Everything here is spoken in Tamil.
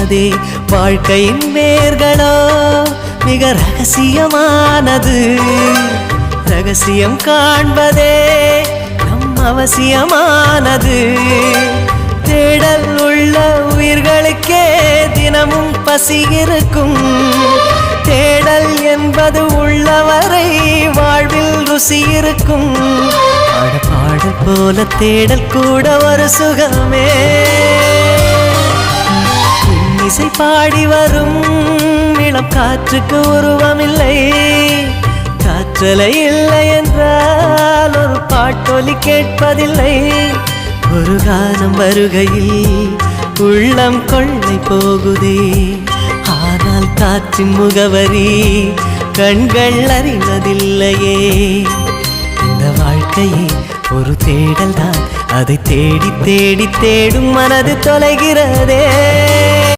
தொலைகிறதே. வாழ்க்கையின் வேர்களோ மிக ரகசியமானது. ரகசியம் காண்பதே நம் அவசியமானது. தேடல் உள்ள உயிர்களுக்கே தினமும் பசி இருக்கும். தேடல் என்பது உள்ளவரை வாழ்வில் ருசி இருக்கும். பாடல் போல தேடல் கூட ஒரு சுகமே. இசை பாடி வரும் இளம் காற்றுக்கு உருவமில்லை. காற்றலை இல்லை என்றால் ஒரு பாட்டொலி கேட்பதில்லை. ஒரு காலம் வருகையில் உள்ளம் கொள்ளை போகுதே. ஆனால் காற்றின் முகவரி கண்கள் அறிவதில்லையே. இந்த வாழ்க்கையே ஒரு தேடல் தான். அதை தேடி தேடி தேடும் மனது தொலைகிறதே.